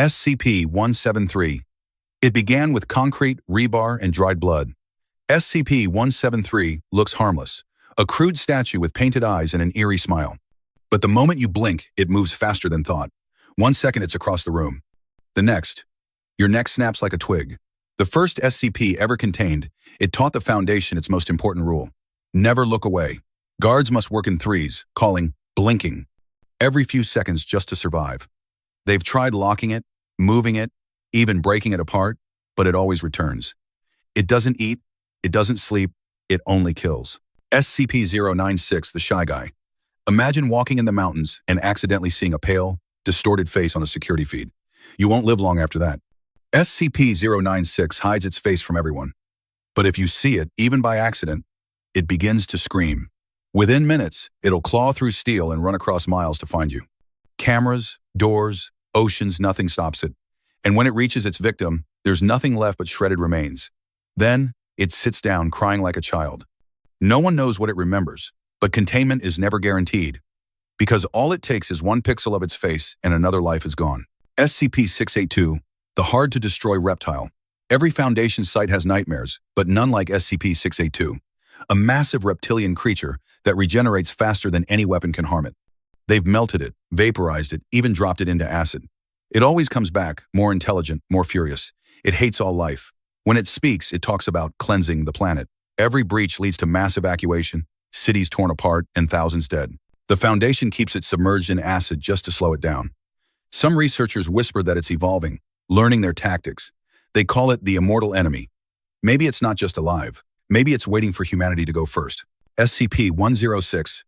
SCP-173. It began with concrete, rebar, and dried blood. SCP-173 looks harmless, a crude statue with painted eyes and an eerie smile. But the moment you blink, it moves faster than thought. 1 second it's across the room. The next, your neck snaps like a twig. The first SCP ever contained, it taught the Foundation its most important rule. Never look away. Guards must work in threes, calling blinking every few seconds just to survive. They've tried locking it, moving it, even breaking it apart, but it always returns. It doesn't eat, it doesn't sleep, it only kills. SCP-096, the Shy Guy. Imagine walking in the mountains and accidentally seeing a pale, distorted face on a security feed. You won't live long after that. SCP-096 hides its face from everyone. But if you see it, even by accident, it begins to scream. Within minutes, it'll claw through steel and run across miles to find you. Cameras, doors, oceans, nothing stops it. And when it reaches its victim, there's nothing left but shredded remains. Then, it sits down crying like a child. No one knows what it remembers, but containment is never guaranteed, because all it takes is 1 pixel of its face and another life is gone. SCP-682, the hard-to-destroy reptile. Every Foundation site has nightmares, but none like SCP-682, a massive reptilian creature that regenerates faster than any weapon can harm it. They've melted it, vaporized it, even dropped it into acid. It always comes back, more intelligent, more furious. It hates all life. When it speaks, it talks about cleansing the planet. Every breach leads to mass evacuation, cities torn apart, and thousands dead. The Foundation keeps it submerged in acid just to slow it down. Some researchers whisper that it's evolving, learning their tactics. They call it the immortal enemy. Maybe it's not just alive. Maybe it's waiting for humanity to go first. SCP-106,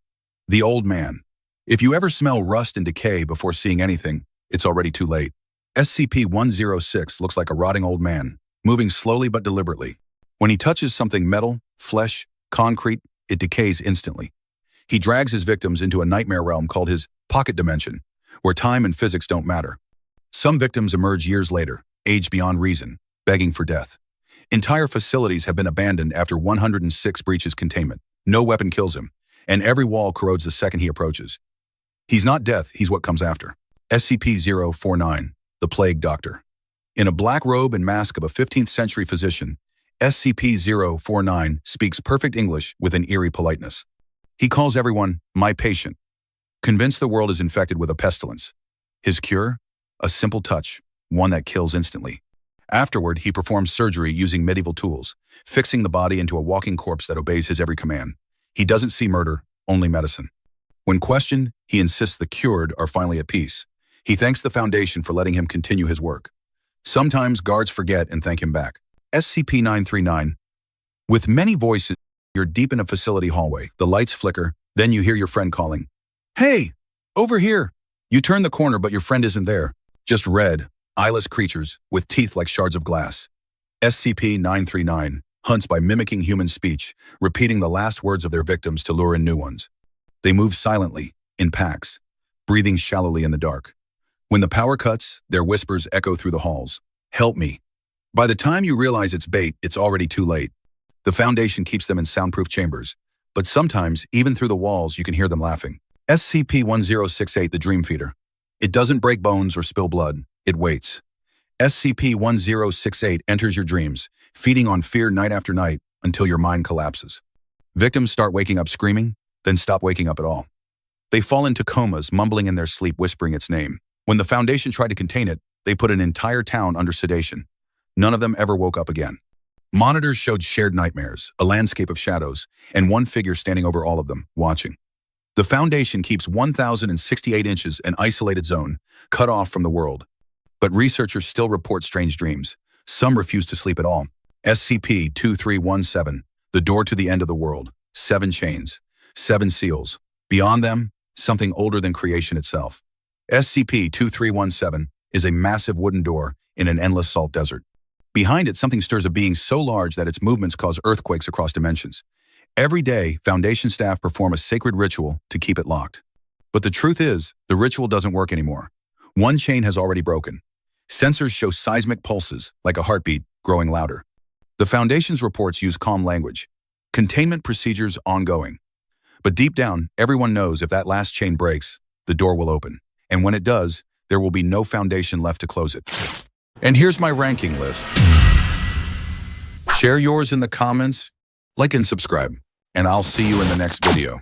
the Old Man. If you ever smell rust and decay before seeing anything, it's already too late. SCP-106 looks like a rotting old man, moving slowly but deliberately. When he touches something metal, flesh, concrete, it decays instantly. He drags his victims into a nightmare realm called his pocket dimension, where time and physics don't matter. Some victims emerge years later, aged beyond reason, begging for death. Entire facilities have been abandoned after 106 breaches containment. No weapon kills him, and every wall corrodes the second he approaches. He's not death, he's what comes after. SCP-049, the Plague Doctor. In a black robe and mask of a 15th century physician, SCP-049 speaks perfect English with an eerie politeness. He calls everyone, my patient, convinced the world is infected with a pestilence. His cure? A simple touch, one that kills instantly. Afterward, he performs surgery using medieval tools, fixing the body into a walking corpse that obeys his every command. He doesn't see murder, only medicine. When questioned, he insists the cured are finally at peace. He thanks the Foundation for letting him continue his work. Sometimes guards forget and thank him back. SCP-939. With many voices, you're deep in a facility hallway. The lights flicker, then you hear your friend calling. Hey, over here. You turn the corner, but your friend isn't there. Just red, eyeless creatures with teeth like shards of glass. SCP-939 hunts by mimicking human speech, repeating the last words of their victims to lure in new ones. They move silently, in packs, breathing shallowly in the dark. When the power cuts, their whispers echo through the halls. Help me. By the time you realize it's bait, it's already too late. The Foundation keeps them in soundproof chambers, but sometimes, even through the walls, you can hear them laughing. SCP-1068, the Dream Feeder. It doesn't break bones or spill blood. It waits. SCP-1068 enters your dreams, feeding on fear night after night until your mind collapses. Victims start waking up screaming, then stop waking up at all. They fall into comas, mumbling in their sleep, whispering its name. When the Foundation tried to contain it, they put an entire town under sedation. None of them ever woke up again. Monitors showed shared nightmares, a landscape of shadows, and one figure standing over all of them, watching. The Foundation keeps 1,068 inches an isolated zone, cut off from the world. But researchers still report strange dreams. Some refuse to sleep at all. SCP-2317, the door to the end of the world. 7 chains, 7 seals. Beyond them, something older than creation itself. SCP-2317 is a massive wooden door in an endless salt desert. Behind it, something stirs, a being so large that its movements cause earthquakes across dimensions. Every day, Foundation staff perform a sacred ritual to keep it locked. But the truth is, the ritual doesn't work anymore. One chain has already broken. Sensors show seismic pulses, like a heartbeat, growing louder. The Foundation's reports use calm language. Containment procedures ongoing. But deep down, everyone knows if that last chain breaks, the door will open. And when it does, there will be no foundation left to close it. And here's my ranking list. Share yours in the comments, like and subscribe, and I'll see you in the next video.